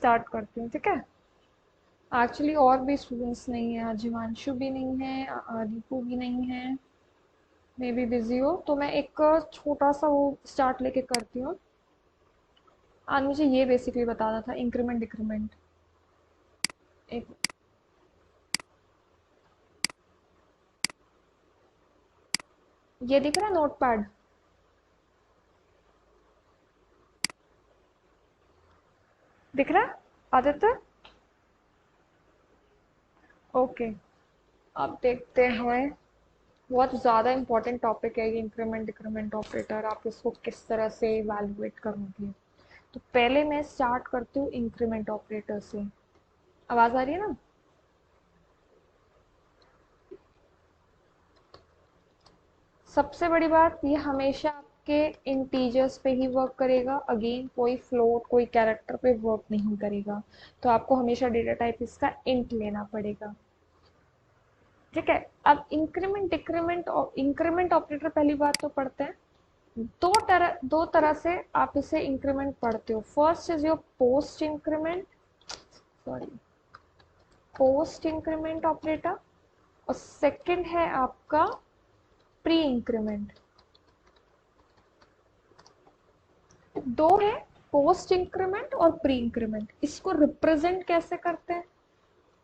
Start करती हूँ, ठीक है। एक्चुअली और भी स्टूडेंट्स नहीं है, अजिमांशु भी नहीं है, दीपू भी नहीं है, मे बी बिजी हो, तो मैं एक छोटा सा वो स्टार्ट लेके करती हूँ। आज मुझे ये बेसिकली बताना था, इंक्रीमेंट डिक्रीमेंट। एक ये दिख रहा है नोट पैड? दिख रहा है आदित्य? ओके, अब देखते हैं। बहुत ज़्यादा इंपॉर्टेंट टॉपिक है ये इंक्रीमेंट डिक्रीमेंट ऑपरेटर, आप इसको किस तरह से इवैल्यूएट करोगे। तो पहले मैं स्टार्ट करती हूँ इंक्रीमेंट ऑपरेटर से। आवाज़ आ रही है ना? सबसे बड़ी बात, ये हमेशा आपके इंटीजर्स पे ही वर्क करेगा। अगेन कोई फ्लोट कोई कैरेक्टर पे वर्क नहीं करेगा, तो आपको हमेशा डेटा टाइप इसका इंट लेना पड़ेगा, ठीक है। अब इंक्रीमेंट डिक्रीमेंट और इंक्रीमेंट ऑपरेटर पहली बात तो पढ़ते हैं। दो तरह से आप इसे इंक्रीमेंट पढ़ते हो। First is your post increment, sorry, post increment operator, और सेकंड है आपका प्री इंक्रीमेंट। दो है, पोस्ट इंक्रीमेंट और प्री इंक्रीमेंट। इसको रिप्रेजेंट कैसे करते हैं?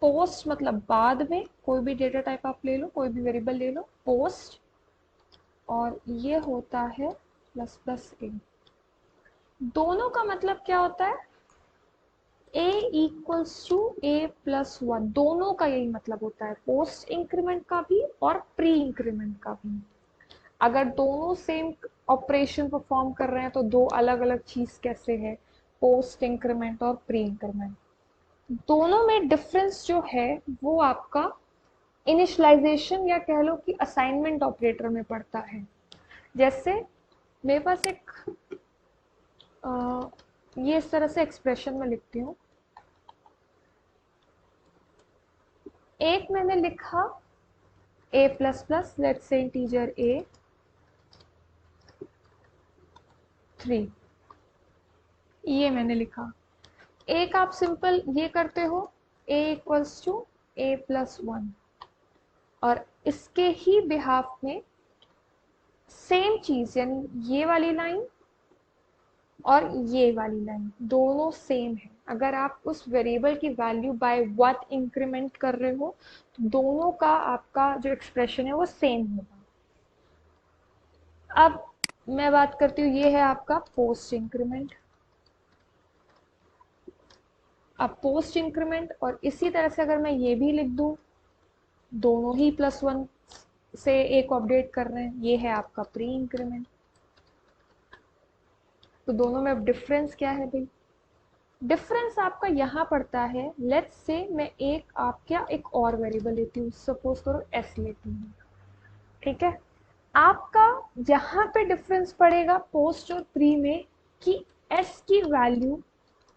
पोस्ट मतलब बाद में, कोई भी डेटा टाइप आप ले लो, कोई भी वेरिएबल ले लो, पोस्ट, और ये होता है प्लस प्लस ए। दोनों का मतलब क्या होता है? a equals to a plus one, दोनों का यही मतलब होता है, पोस्ट इंक्रीमेंट का भी और प्री इंक्रीमेंट का भी। अगर दोनों सेम ऑपरेशन परफॉर्म कर रहे हैं तो दो अलग अलग चीज कैसे है? पोस्ट इंक्रीमेंट और प्री इंक्रीमेंट। दोनों में डिफरेंस जो है वो आपका इनिशियलाइजेशन या कह लो कि असाइनमेंट ऑपरेटर में पड़ता है। जैसे मेरे पास एक ये इस तरह से एक्सप्रेशन में लिखती हूँ। एक मैंने लिखा a plus plus, let's say integer a 3, ये मैंने लिखा। एक आप सिंपल ये करते हो a equals to a plus one, और इसके ही बिहाफ में सेम चीज, यानी ये वाली लाइन और ये वाली लाइन दोनों सेम है। अगर आप उस वेरिएबल की वैल्यू बाय व्हाट इंक्रीमेंट कर रहे हो तो दोनों का आपका जो एक्सप्रेशन है वो सेम होगा। अब मैं बात करती हूँ, ये है आपका पोस्ट इंक्रीमेंट। अब पोस्ट इंक्रीमेंट, और इसी तरह से अगर मैं ये भी लिख दूं, दोनों ही प्लस वन से एक अपडेट कर रहे हैं, ये है आपका प्री इंक्रीमेंट। तो दोनों में अब डिफरेंस क्या है भाई? डिफरेंस आपका यहाँ पड़ता है। लेट्स से मैं एक और वेरिएबल लेती हूँ, सपोज करो एस लेती हूँ, ठीक है। आपका यहाँ पे डिफरेंस पड़ेगा पोस्ट और प्री में कि एस की वैल्यू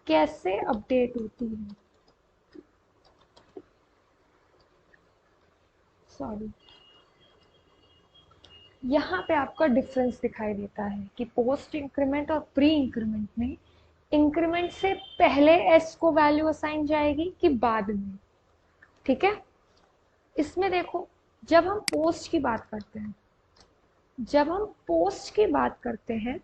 कैसे अपडेट होती है। सॉरी, यहाँ पे आपका डिफरेंस दिखाई देता है कि पोस्ट इंक्रीमेंट और प्री इंक्रीमेंट में इंक्रीमेंट से पहले एस को वैल्यू असाइन जाएगी कि बाद में, ठीक है। इसमें देखो, जब हम पोस्ट की बात करते हैं, जब हम पोस्ट की बात करते हैं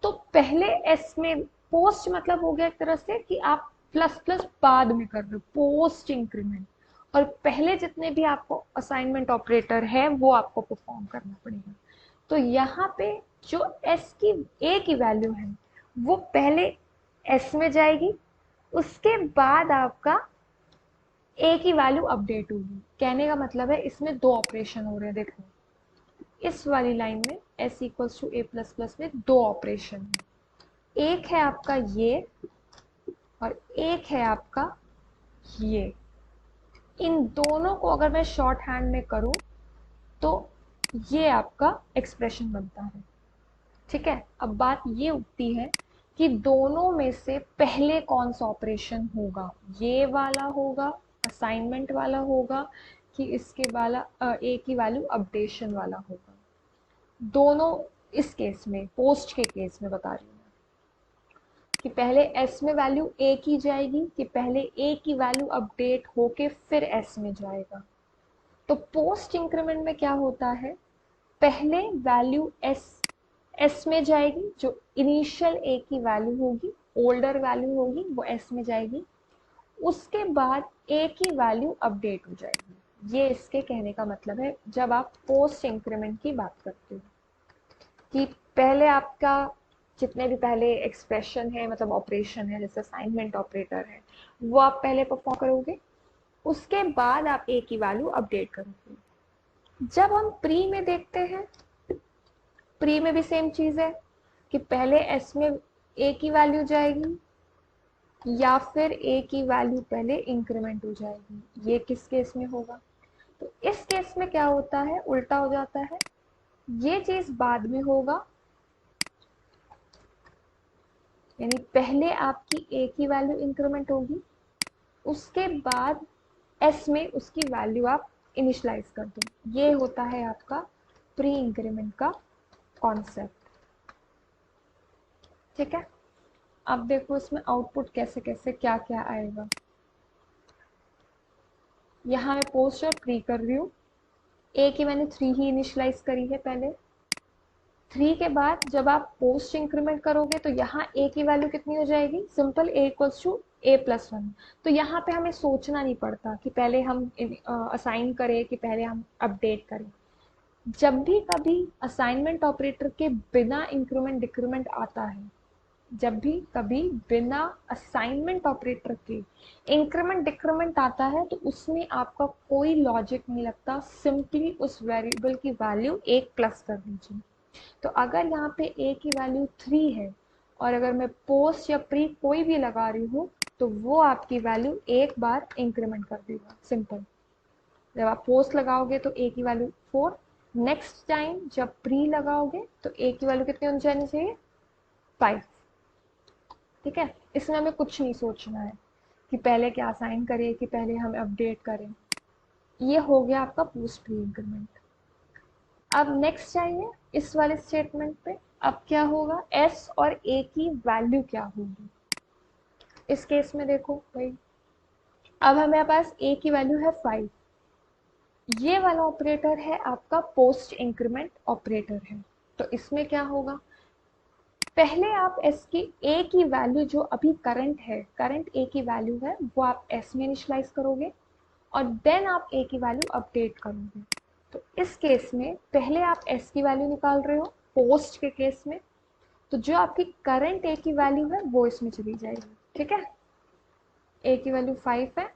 तो पहले एस में, पोस्ट मतलब हो गया एक तरह से कि आप प्लस प्लस बाद में कर रहे हो, पोस्ट इंक्रीमेंट, और पहले जितने भी आपको असाइनमेंट ऑपरेटर है वो आपको परफॉर्म करना पड़ेगा। तो यहाँ पे जो एस की ए की वैल्यू है वो पहले एस में जाएगी, उसके बाद आपका ए की वैल्यू अपडेट होगी। कहने का मतलब है इसमें दो ऑपरेशन हो रहे हैं। देखो, इस वाली लाइन में s equals to a plus plus में दो ऑपरेशन है। एक है आपका ये और एक है आपका ये। इन दोनों को अगर मैं शॉर्ट हैंड में करूं तो ये आपका एक्सप्रेशन बनता है, ठीक है। अब बात ये उठती है कि दोनों में से पहले कौन सा ऑपरेशन होगा, ये वाला होगा असाइनमेंट वाला होगा कि इसके वाला ए की वैल्यू अपडेशन वाला होगा। दोनों, इस केस में पोस्ट के केस में बता रही हूँ। कि पहले s में वैल्यू a की जाएगी कि पहले a की वैल्यू अपडेट होके फिर s में जाएगा। तो पोस्ट इंक्रीमेंट में क्या होता है, पहले वैल्यू s में जाएगी, जो इनिशियल a की वैल्यू होगी, ओल्डर वैल्यू होगी, वो s में जाएगी। उसके बाद a की वैल्यू अपडेट हो जाएगी। ये इसके कहने का मतलब है जब आप पोस्ट इंक्रीमेंट की बात करते हो, कि पहले आपका जितने भी पहले एक्सप्रेशन है, मतलब ऑपरेशन है, जैसे असाइनमेंट ऑपरेटर है, वो आप पहले परफॉर्म करोगे, उसके बाद आप a की वैल्यू अपडेट करोगे। जब हम प्री में देखते हैं, प्री में भी सेम चीज है कि पहले s में a की वैल्यू जाएगी या फिर a की वैल्यू पहले इंक्रीमेंट हो जाएगी। ये किस केस में होगा, तो इस केस में क्या होता है, उल्टा हो जाता है। ये चीज बाद में होगा, यानी पहले आपकी a की वैल्यू इंक्रीमेंट होगी, उसके बाद s में उसकी वैल्यू आप इनिशलाइज कर दो। ये होता है आपका प्री इंक्रीमेंट का कॉन्सेप्ट। ठीक है, अब देखो इसमें आउटपुट कैसे कैसे क्या क्या आएगा। यहाँ मैं पोस्ट और प्री कर रही हूँ। a की मैंने 3 ही इनिशलाइज करी है पहले। 3 के बाद जब आप पोस्ट इंक्रीमेंट करोगे तो यहाँ a की वैल्यू कितनी हो जाएगी, simple a equals to a+1। तो यहाँ पे हमें सोचना नहीं पड़ता कि पहले हम असाइन करें कि पहले हम अपडेट करें। जब भी कभी असाइनमेंट ऑपरेटर के बिना इंक्रीमेंट डिक्रीमेंट आता है, जब भी कभी बिना असाइनमेंट ऑपरेटर के इंक्रीमेंट डिक्रीमेंट आता है, तो उसमें आपका कोई लॉजिक नहीं लगता, सिंपली उस वेरिएबल की वैल्यू 1 प्लस कर दीजिए। तो अगर यहाँ पे a की वैल्यू 3 है और अगर मैं पोस्ट या प्री कोई भी लगा रही हूँ, तो वो आपकी वैल्यू एक बार इंक्रीमेंट कर देगा, सिंपल। जब आप पोस्ट लगाओगे तो a की वैल्यू 4, नेक्स्ट टाइम जब प्री लगाओगे तो a की वैल्यू कितनी होनी जानी चाहिए, 5। ठीक है, इसमें हमें कुछ नहीं सोचना है कि पहले क्या असाइन करें कि पहले हम अपडेट करें। ये हो गया आपका पोस्ट प्री इंक्रीमेंट। अब नेक्स्ट चाहिए इस वाले स्टेटमेंट पे। अब क्या होगा, s और a की वैल्यू क्या होगी। इस केस में देखो भाई, अब हमारे पास a की वैल्यू है 5। ये वाला ऑपरेटर है आपका पोस्ट इंक्रीमेंट ऑपरेटर है। तो इसमें क्या होगा, पहले आप s की a की वैल्यू जो अभी करंट है, करंट a की वैल्यू है, वो आप s में इनिशियलाइज करोगे और देन आप a की वैल्यू अपडेट करोगे। तो इस केस में पहले आप s की वैल्यू निकाल रहे हो पोस्ट के केस में, तो जो आपकी करंट a की वैल्यू है वो इसमें चली जाएगी। ठीक है, a की वैल्यू 5 है,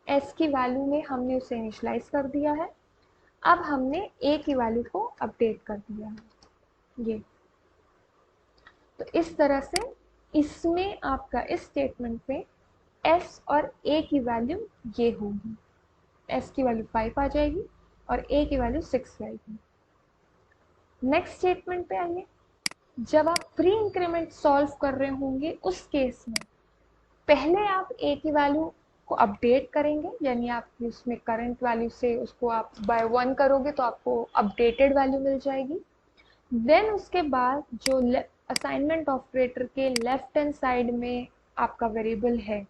s की वैल्यू में हमने उसे इनिशियलाइज कर दिया है, अब हमने a की वैल्यू को अपडेट कर दिया है। ये तो इस तरह से इसमें आपका इस स्टेटमेंट में s और a की वैल्यू ये होगी, s की वैल्यू 5 आ जाएगी और a की वैल्यू 6 आएगी। नेक्स्ट स्टेटमेंट पे आइए, जब आप प्री इंक्रीमेंट सॉल्व कर रहे होंगे उस केस में पहले आप a की वैल्यू को अपडेट करेंगे, यानी आप उसमें करंट वैल्यू से उसको आप बाय 1 करोगे तो आपको अपडेटेड वैल्यू मिल जाएगी। देन उसके बाद जो असाइनमेंट ऑपरेटर के लेफ्ट हैंड साइड में आपका वेरिएबल है,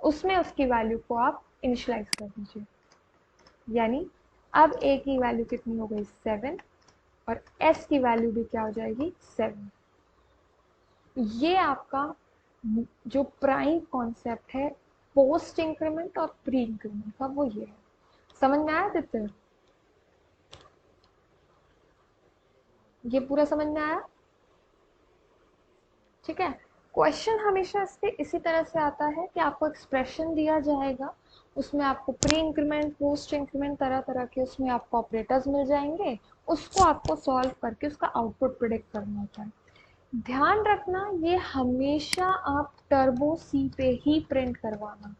उसमें उसकी वैल्यू को आप इनिशियलाइज कर दीजिए, यानी अब a की वैल्यू कितनी हो गई, 7, और s की वैल्यू भी क्या हो जाएगी, 7। ये आपका जो प्राइम कॉन्सेप्ट है पोस्ट इंक्रीमेंट और प्री इंक्रीमेंट का, वो ये है। समझ में आया दित्य, ये पूरा समझ में आया। ठीक है, क्वेश्चन हमेशा इसके इसी तरह से आता है कि आपको एक्सप्रेशन दिया जाएगा, उसमें आपको प्री इंक्रीमेंट पोस्ट इंक्रीमेंट तरह तरह के उसमें आपको ऑपरेटर्स मिल जाएंगे, उसको आपको सॉल्व करके उसका आउटपुट प्रिडिक्ट करना होता है। ध्यान रखना, ये हमेशा आप टर्बो सी पे ही प्रिंट करवाना,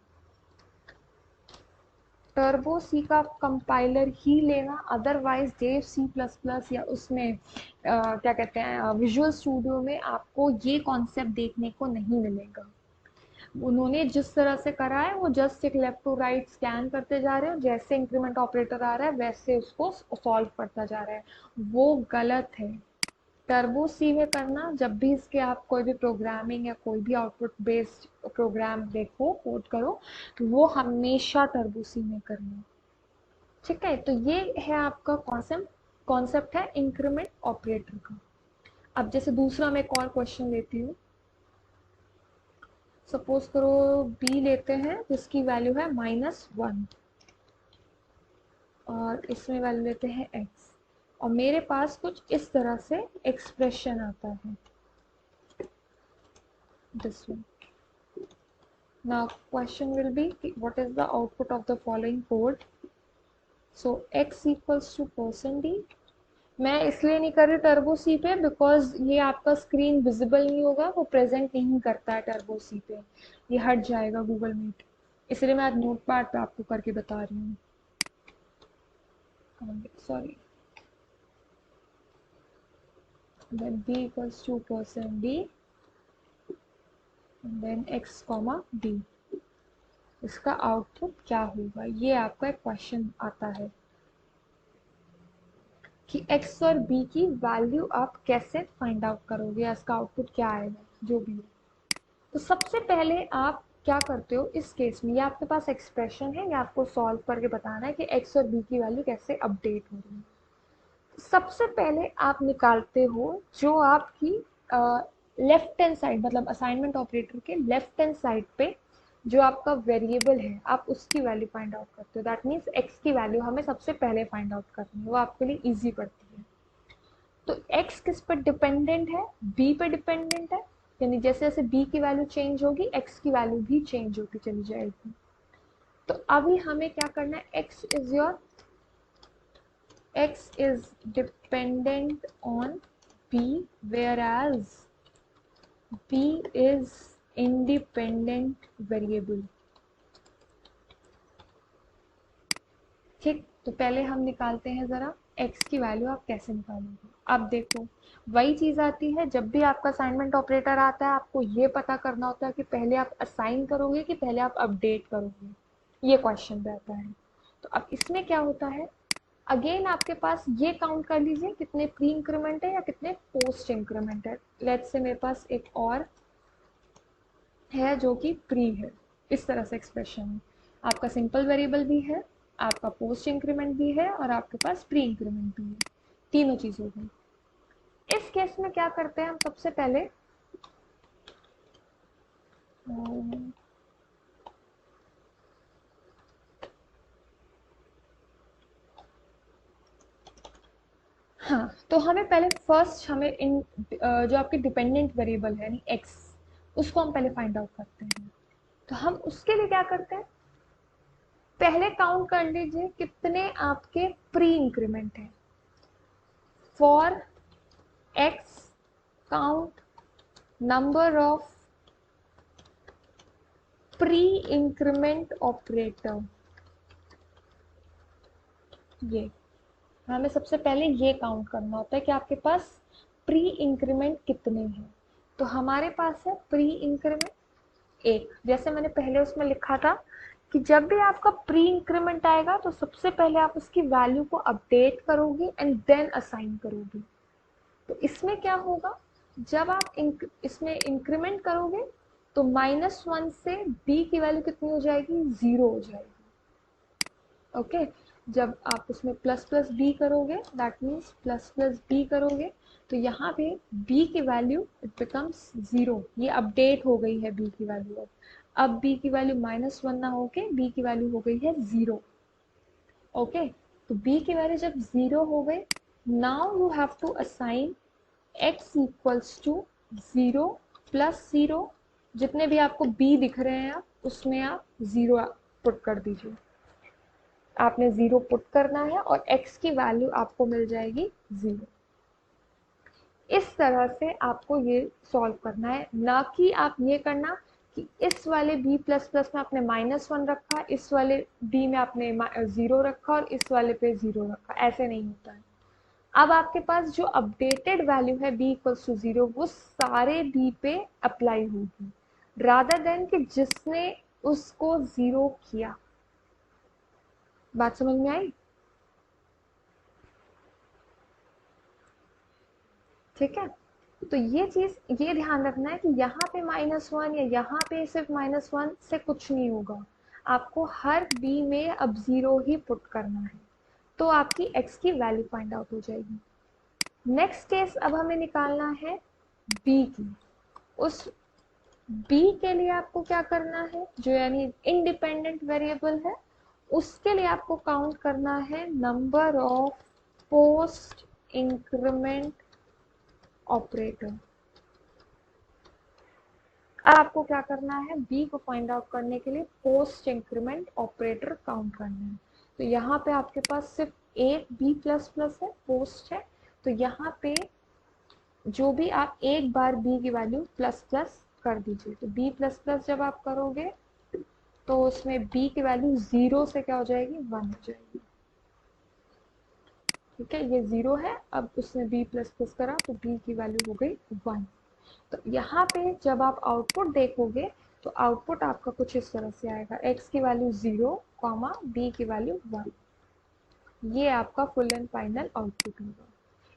टर्बो सी का कंपाइलर ही लेना, अदरवाइज देव C++ या उसमें क्या कहते हैं विजुअल स्टूडियो में आपको ये कॉन्सेप्ट देखने को नहीं मिलेगा। उन्होंने जिस तरह से करा है वो जस्ट एक लेफ्ट टू राइट स्कैन करते जा रहे हैं, जैसे इंक्रीमेंट ऑपरेटर आ रहा है वैसे उसको सॉल्व करता जा रहा है, वो गलत है। टर्बो सी में करना जब भी इसके आप कोई भी प्रोग्रामिंग या कोई भी आउटपुट बेस्ड प्रोग्राम देखो, कोड करो, तो वो हमेशा टर्बो सी में करना। ठीक है, तो ये है आपका कॉन्सेप्ट है इंक्रीमेंट ऑपरेटर का। अब जैसे दूसरा मैं एक और क्वेश्चन लेती हूँ। सपोज करो बी लेते हैं जिसकी वैल्यू है -1 और इसमें वैल्यू लेते हैं x, और मेरे पास कुछ इस तरह से एक्सप्रेशन आता है, this one. Now question will be what is the output of the following code. So x equals to %d। मैं इसलिए नहीं कर रही टर्बो सी पे बिकॉज ये आपका स्क्रीन विजिबल नहीं होगा, वो प्रेजेंट नहीं करता है टर्बो सी पे, ये हट जाएगा गूगल मीट, इसलिए मैं आज नोट पैड पे आपको करके बता रही हूँ। Sorry, then b equals to %d and then x comma d। इसका आउटपुट क्या होगा, ये आपका एक क्वेश्चन आता है कि x और b की वैल्यू आप कैसे फाइंड आउट करोगे, इसका आउटपुट क्या आएगा जो भी हो। तो सबसे पहले आप क्या करते हो इस केस में, ये आपके पास एक्सप्रेशन है, ये आपको सॉल्व करके बताना है कि x और b की वैल्यू कैसे अपडेट हो रही है। सबसे पहले आप निकालते हो जो आपकी लेफ्ट हैंड साइड, मतलब असाइनमेंट ऑपरेटर के लेफ्ट हैंड साइड पे जो आपका वेरिएबल है, आप उसकी वैल्यू फाइंड आउट करते हो। दैट मीन्स x की वैल्यू हमें सबसे पहले फाइंड आउट करनी है, वो आपके लिए इजी पड़ती है। तो x किस पर डिपेंडेंट है, b पे डिपेंडेंट है, यानी जैसे जैसे b की वैल्यू चेंज होगी x की वैल्यू भी चेंज होती चली जाएगी। तो अभी हमें क्या करना है, x is dependent on b whereas b is independent variable। ठीक, तो पहले हम निकालते हैं जरा x की वैल्यू आप कैसे निकालोगे। अब देखो वही चीज आती है, जब भी आपका असाइनमेंट ऑपरेटर आता है आपको ये पता करना होता है कि पहले आप असाइन करोगे कि पहले आप अपडेट करोगे, ये क्वेश्चन रहता है। तो अब इसमें क्या होता है, अगेन आपके पास ये काउंट कर लीजिए कितने प्री इंक्रीमेंट है या कितने पोस्ट इंक्रीमेंट है। लेट्स से मेरे पास एक और है जो कि प्री है, इस तरह से एक्सप्रेशन है, आपका सिंपल वेरिएबल भी है, आपका पोस्ट इंक्रीमेंट भी है और आपके पास प्री इंक्रीमेंट भी है, तीनों चीज हो गई। इस केस में क्या करते हैं हम, सबसे पहले हाँ, तो हमें पहले फर्स्ट हमें इन जो आपके डिपेंडेंट वेरिएबल है यानी एक्स, उसको हम पहले फाइंड आउट करते हैं। तो हम उसके लिए क्या करते हैं, पहले काउंट कर लीजिए कितने आपके प्री इंक्रीमेंट है। For x count number of pre increment operator. ये हमें सबसे पहले ये काउंट करना होता है कि आपके पास प्री इंक्रीमेंट कितने हैं। तो हमारे पास है प्री इंक्रीमेंट एक, जैसे मैंने पहले उसमें लिखा था कि जब भी आपका प्री इंक्रीमेंट आएगा तो सबसे पहले आप उसकी वैल्यू को अपडेट करोगे एंड देन असाइन करोगे। तो इसमें क्या होगा, जब आप इसमें इंक्रीमेंट करोगे तो -1 से b की वैल्यू कितनी हो जाएगी, 0 हो जाएगी। ओके, जब आप उसमें प्लस प्लस बी करोगे, that means plus plus b करोगे, तो यहाँ पे b की वैल्यू इट बिकम्स 0, ये अपडेट हो गई है b की वैल्यू। अब b की वैल्यू -1 ना होके b की वैल्यू हो गई है 0। ओके, तो b की वैल्यू जब 0 हो गई, now you have to assign x equals to 0 plus 0, जितने भी आपको b दिख रहे हैं आप उसमें आप 0 पुट कर दीजिए। आपने 0 पुट करना है और x की वैल्यू आपको मिल जाएगी 0। इस तरह से आपको ये सॉल्व करना है, ना कि आप ये करना कि इस वाले b प्लस प्लस में आपने -1 रखा, इस वाले b में आपने 0 रखा और इस वाले पे 0 रखा, ऐसे नहीं होता है। अब आपके पास जो अपडेटेड वैल्यू है b इक्वल्स टू 0 वो सारे b पे अप्लाई होगी, रादर देन कि जिसने उसको 0 किया। बात समझ में आई? ठीक है। तो ये चीज ये ध्यान रखना है कि यहाँ पे -1 या यहाँ पे सिर्फ -1 से कुछ नहीं होगा, आपको हर बी में अब 0 ही पुट करना है, तो आपकी x की वैल्यू फाइंड आउट हो जाएगी। नेक्स्ट केस अब हमें निकालना है b की। उस b के लिए आपको क्या करना है, जो यानी इंडिपेंडेंट वेरिएबल है, उसके लिए आपको काउंट करना है number of post increment operator. अब आपको क्या करना है, b को फाइंड आउट करने के लिए पोस्ट इंक्रीमेंट ऑपरेटर काउंट करना है। तो यहाँ पे आपके पास सिर्फ एक b प्लस प्लस है, पोस्ट है, तो यहाँ पे जो भी आप एक बार b की वैल्यू प्लस प्लस कर दीजिए। तो b प्लस प्लस जब आप करोगे तो उसमें b की वैल्यू 0 से क्या हो जाएगी, 1 हो जाएगी। ठीक है, ये 0 है, अब उसने b प्लस प्लस करा तो b की वैल्यू हो गई 1। तो यहाँ पे जब आप आउटपुट देखोगे तो आउटपुट आपका कुछ इस तरह से आएगा, x की वैल्यू 0, b की वैल्यू 1। ये आपका फुल एंड फाइनल आउटपुट होगा।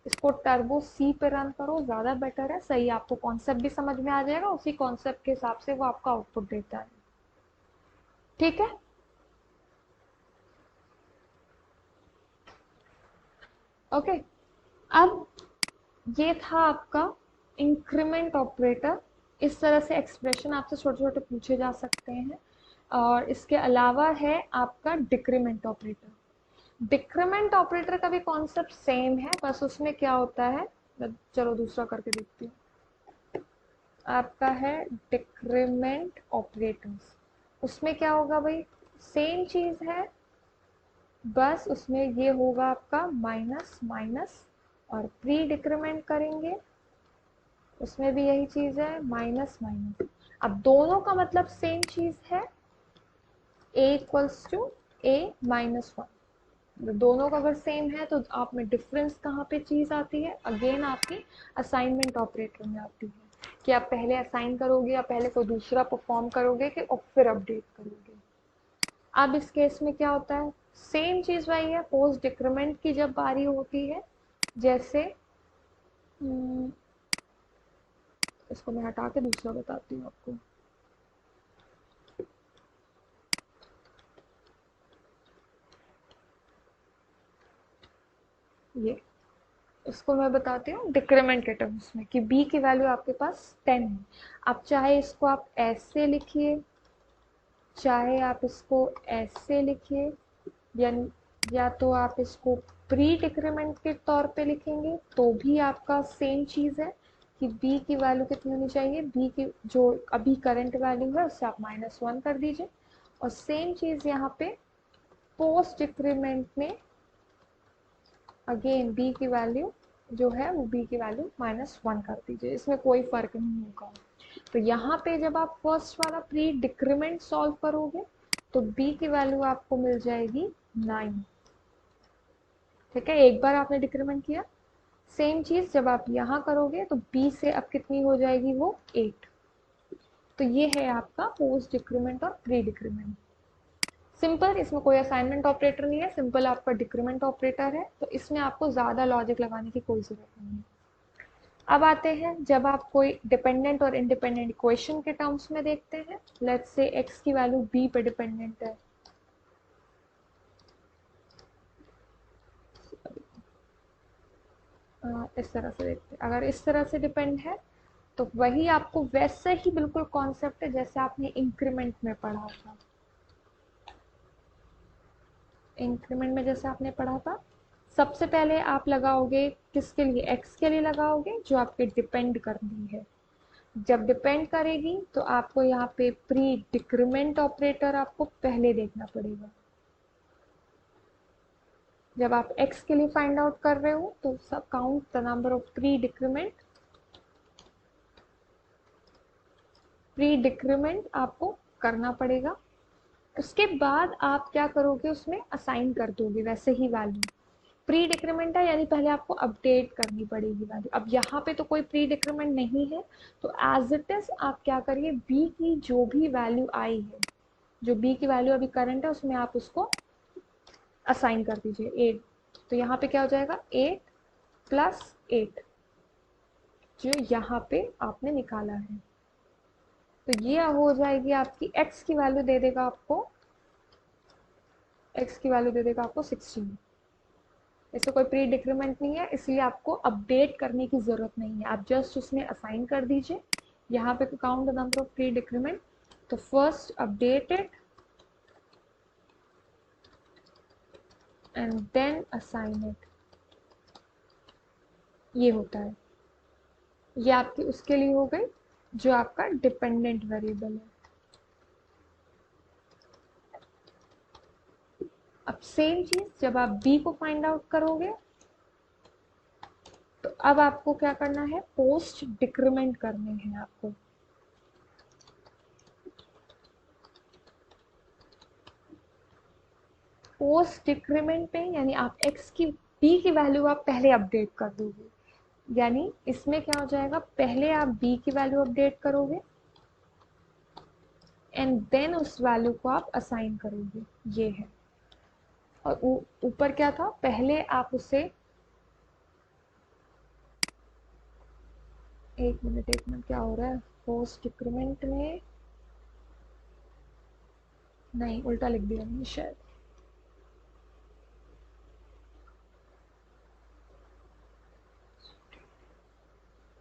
इसको टर्बो सी पे रन करो, ज़्यादा बेटर है, सही आपको कॉन्सेप्ट भी समझ में आ जाएगा, उसी कॉन्सेप्ट के हिसाब से वो आपका आउटपुट देता है। ठीक है, ओके। अब ये था आपका इंक्रीमेंट ऑपरेटर। इस तरह से एक्सप्रेशन आपसे छोटे छोटे पूछे जा सकते हैं। और इसके अलावा है आपका डिक्रीमेंट ऑपरेटर। डिक्रीमेंट ऑपरेटर का भी कॉन्सेप्ट सेम है, बस उसमें क्या होता है, चलो दूसरा करके देखती हूँ। आपका है डिक्रीमेंट ऑपरेटर्स, उसमें क्या होगा भाई, सेम चीज है, बस उसमें ये होगा आपका माइनस माइनस, और प्री डिक्रीमेंट करेंगे उसमें भी यही चीज है, माइनस माइनस। अब दोनों का मतलब सेम चीज है, a equals to a minus 1। दोनों का अगर सेम है तो आप में डिफरेंस कहाँ पे चीज आती है, अगेन आपकी असाइनमेंट ऑपरेटर में आती है, कि आप पहले असाइन करोगे या पहले कोई दूसरा परफॉर्म करोगे कि और फिर अपडेट करोगे। अब इस केस में क्या होता है, सेम चीज वही है, पोस्ट डिक्रीमेंट की जब बारी होती है, जैसे इसको मैं हटा के दूसरा बताती हूँ आपको। ये इसको मैं बताती हूँ डिक्रीमेंट के टर्म्स में, कि b की वैल्यू आपके पास 10 है। आप चाहे इसको आप ऐसे लिखिए, चाहे आप इसको ऐसे लिखिए, या तो आप इसको प्री डिक्रीमेंट के तौर पे लिखेंगे तो भी आपका सेम चीज है, कि b की वैल्यू कितनी होनी चाहिए, b की जो अभी करंट वैल्यू है उससे आप -1 कर दीजिए। और सेम चीज यहाँ पे पोस्ट डिक्रीमेंट में अगेन b की वैल्यू जो है वो b की वैल्यू -1 कर दीजिए, इसमें कोई फर्क नहीं होगा। तो यहाँ पे जब आप फर्स्ट वाला प्री डिक्रीमेंट सॉल्व करोगे तो b की वैल्यू आपको मिल जाएगी 9। ठीक है, एक बार आपने डिक्रीमेंट किया, सेम चीज जब आप यहाँ करोगे तो b से अब कितनी हो जाएगी, वो 8। तो ये है आपका पोस्ट डिक्रीमेंट और प्री डिक्रीमेंट। सिंपल, इसमें कोई असाइनमेंट ऑपरेटर नहीं है, सिंपल आपका डिक्रीमेंट ऑपरेटर है, तो इसमें आपको ज़्यादा लॉजिक लगाने की कोई ज़रूरत नहीं है। अब आते हैं जब आप कोई डिपेंडेंट और इंडिपेंडेंट इक्वेशन के टर्म्स में देखते हैं। लेट्स से x की वैल्यू b पे डिपेंडेंट है, इस तरह से देखते हैं। अगर इस तरह से डिपेंड है तो वही आपको वैसे ही बिल्कुल कॉन्सेप्ट है जैसे आपने इंक्रीमेंट में पढ़ा था। इंक्रीमेंट में जैसे आपने पढ़ा था, सबसे पहले आप लगाओगे किसके लिए, x के लिए लगाओगे जो आपके डिपेंड करनी है। जब डिपेंड करेगी तो आपको यहाँ पे प्री डिक्रीमेंट ऑपरेटर आपको पहले देखना पड़ेगा। जब आप x के लिए फाइंड आउट कर रहे हो तो सब count the number of pre decrement आपको करना पड़ेगा। उसके बाद आप क्या करोगे, उसमें असाइन कर दोगे वैसे ही वैल्यू। प्री डिक्रीमेंट है यानी पहले आपको अपडेट करनी पड़ेगी वैल्यू। अब यहाँ पे तो कोई प्री डिक्रीमेंट नहीं है, तो एज इट इज आप क्या करिए, b की जो भी वैल्यू आई है, जो b की वैल्यू अभी करंट है उसमें आप उसको असाइन कर दीजिए 8। तो यहाँ पे क्या हो जाएगा, 8 + 8। जो यहाँ पे आपने निकाला है। तो ये हो जाएगी आपकी x की वैल्यू दे देगा आपको, x की वैल्यू दे देगा आपको 16। इसमें कोई प्री डिक्रीमेंट नहीं है, इसलिए आपको अपडेट करने की जरूरत नहीं है, आप जस्ट उसमें असाइन कर दीजिए। यहाँ पे count the number of pre decrement, तो first update it and then assign it, ये होता है। ये आपकी उसके लिए हो गई जो आपका डिपेंडेंट वेरिएबल है। अब सेम चीज जब आप b को फाइंड आउट करोगे तो अब आपको क्या करना है, पोस्ट डिक्रीमेंट करने हैं आपको। पोस्ट डिक्रीमेंट पे यानी आप x की b की वैल्यू आप पहले अपडेट कर दोगे, यानी इसमें क्या हो जाएगा, पहले आप b की वैल्यू अपडेट करोगे एंड देन उस वैल्यू को आप असाइन करोगे, ये है। और ऊपर क्या था, पहले आप उसे, एक मिनट क्या हो रहा है, पोस्ट डिक्रीमेंट में नहीं, उल्टा लिख दिया मैंने शायद।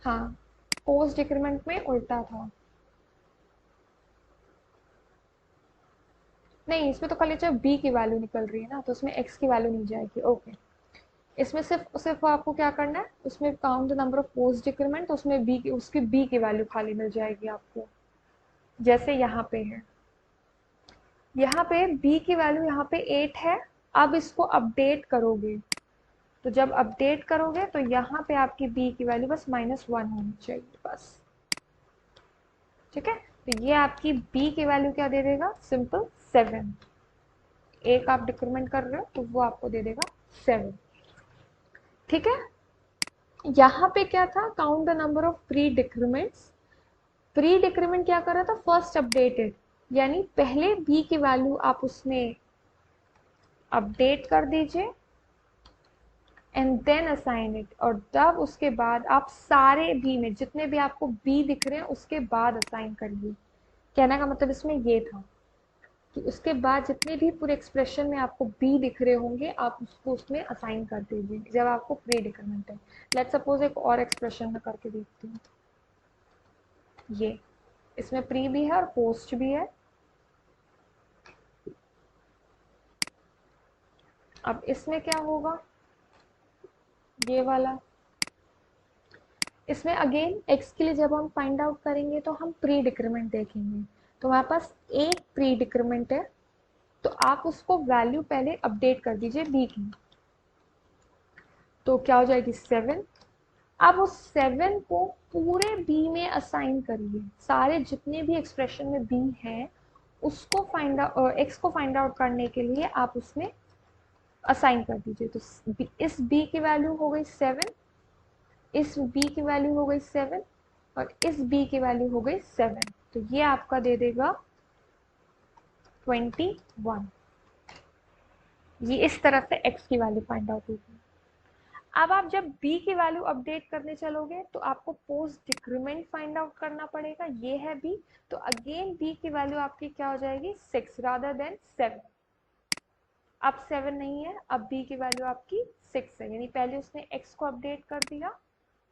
हाँ, पोस्ट डिक्रीमेंट में उल्टा था। नहीं, इसमें तो खाली जब b की वैल्यू निकल रही है ना, तो उसमें x की वैल्यू नहीं जाएगी। ओके, इसमें सिर्फ सिर्फ आपको क्या करना है, उसमें count the number of post decrement, उसमें b की, उसकी b की वैल्यू खाली मिल जाएगी आपको, जैसे यहाँ पे है। यहाँ पे b की वैल्यू यहाँ पे 8 है। अब इसको अपडेट करोगे, तो जब अपडेट करोगे तो यहाँ पे आपकी b की वैल्यू बस -1 होनी चाहिए बस। ठीक है, तो ये आपकी b की वैल्यू क्या दे देगा, सिंपल 7। एक आप डिक्रीमेंट कर रहे हो तो वो आपको दे देगा 7। ठीक है, यहाँ पे क्या था, count the number of pre decrements. Pre decrement क्या कर रहा था, फर्स्ट अपडेटेड, यानी पहले b की वैल्यू आप उसमें अपडेट कर दीजिए एंड देन असाइन इट, और तब उसके बाद आप सारे b में जितने भी आपको b दिख रहे हैं उसके बाद असाइन करिए। कहने का मतलब इसमें ये था कि उसके बाद जितने भी पूरे एक्सप्रेशन में आपको b दिख रहे होंगे आप उसको उसमें असाइन कर दीजिए जब आपको प्री डिक्रीमेंट है। लेट्स सपोज एक और एक्सप्रेशन में करके देखती हूँ, ये इसमें प्री भी है और पोस्ट भी है। अब इसमें क्या होगा, ये वाला, इसमें अगेन x के लिए जब हम फाइंड आउट करेंगे तो हम प्री डिक्रीमेंट देखेंगे। तो हमारे पास एक प्री डिक्रीमेंट है, तो आप उसको वैल्यू पहले अपडेट कर दीजिए b की, तो क्या हो जाएगी 7। अब उस 7 को पूरे b में असाइन करिए, सारे जितने भी एक्सप्रेशन में b हैं उसको फाइंड आउट, x को फाइंड आउट करने के लिए आप उसमें असाइन कर दीजिए। तो इस b की वैल्यू हो गई 7, इस b की वैल्यू हो गई 7 और इस b की वैल्यू हो गई 7, तो ये आपका दे देगा 21। ये इस तरह से x की वैल्यू फाइंड आउट होगी। अब आप जब b की वैल्यू अपडेट करने चलोगे तो आपको पोस्ट डिक्रीमेंट फाइंड आउट करना पड़ेगा, ये है b। तो अगेन b की वैल्यू आपकी क्या हो जाएगी, 6 रादर देन 7। अब 7 नहीं है, अब b की वैल्यू आपकी 6 है, यानी पहले उसने x को अपडेट कर दिया,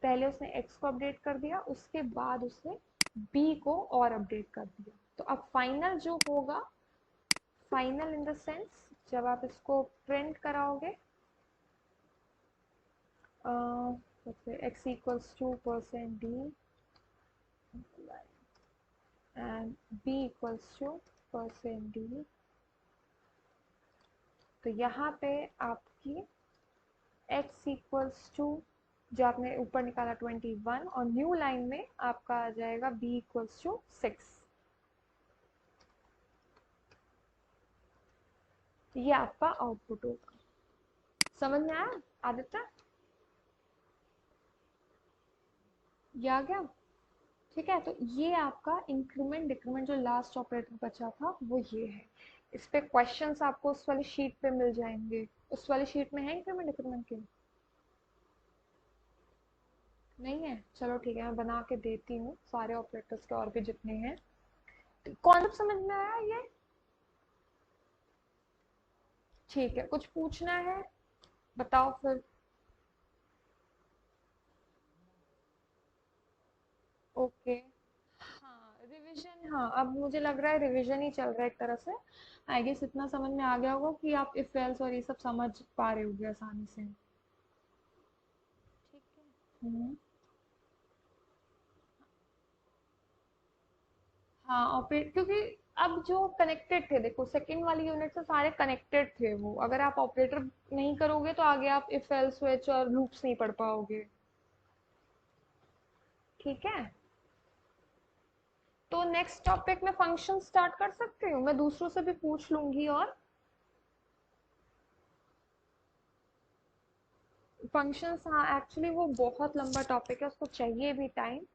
पहले उसने x को अपडेट कर दिया, उसके बाद उसने b को और अपडेट कर दिया। तो अब फाइनल जो होगा, फाइनल इन द सेंस जब आप इसको प्रिंट कराओगे, x equals two percent d and b equals two percent d, तो यहाँ पे आपकी x इक्वल्स टू, जो आपने ऊपर निकाला 21, और न्यू लाइन में आपका आ जाएगा b इक्वल्स टू 6। ये आपका आउटपुट होगा। समझ में आया आदित्य, ये आ गया। ठीक है, तो ये आपका इंक्रीमेंट डिक्रीमेंट जो लास्ट ऑपरेटर बचा था वो ये है। इस पे क्वेश्चंस आपको उस वाली शीट पे मिल जाएंगे, उस वाली शीट में है इंक्रीमेंट डिक्रीमेंट के। नहीं है, चलो ठीक है, मैं बना के देती हूँ सारे ऑपरेटर्स के और भी जितने हैं। कॉन्सेप्ट समझ में आया ये? ठीक है, कुछ पूछना है बताओ फिर। ओके। हाँ रिवीजन, हाँ अब मुझे लग रहा है रिवीजन ही चल रहा है एक तरह से। आई गेस इतना समझ में आ गया होगा कि आप इफ एल्स और ये सब समझ पा रहे होगे आसानी से। ठीक है। हाँ ऑपरेट, क्योंकि अब जो कनेक्टेड थे, देखो सेकंड वाली यूनिट से सारे कनेक्टेड थे वो, अगर आप ऑपरेटर नहीं करोगे तो आगे आप इफ एल्स स्विच और लूप्स नहीं पढ़ पाओगे। ठीक है। तो नेक्स्ट टॉपिक में फंक्शन स्टार्ट कर सकते हो, मैं दूसरों से भी पूछ लूंगी। और फंक्शंस, हाँ एक्चुअली वो बहुत लंबा टॉपिक है, उसको चाहिए भी टाइम।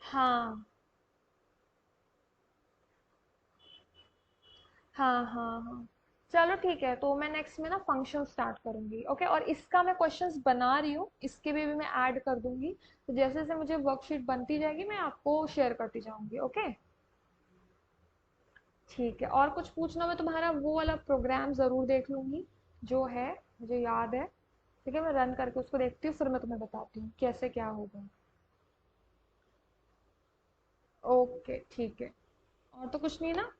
हाँ हाँ हाँ हाँ। चलो ठीक है, तो मैं नेक्स्ट में ना फंक्शन स्टार्ट करूंगी। ओके, और इसका मैं क्वेश्चंस बना रही हूँ, इसके भी मैं ऐड कर दूंगी। तो जैसे जैसे मुझे वर्कशीट बनती जाएगी मैं आपको शेयर करती जाऊंगी। ओके। ठीक है, और कुछ पूछना, मैं तुम्हारा वो वाला प्रोग्राम जरूर देख लूंगी जो है, मुझे याद है। ठीक है, मैं रन करके उसको देखती हूँ, फिर मैं तुम्हें बताती हूँ कैसे क्या होगा। ओके ठीक है। और तो कुछ नहीं ना?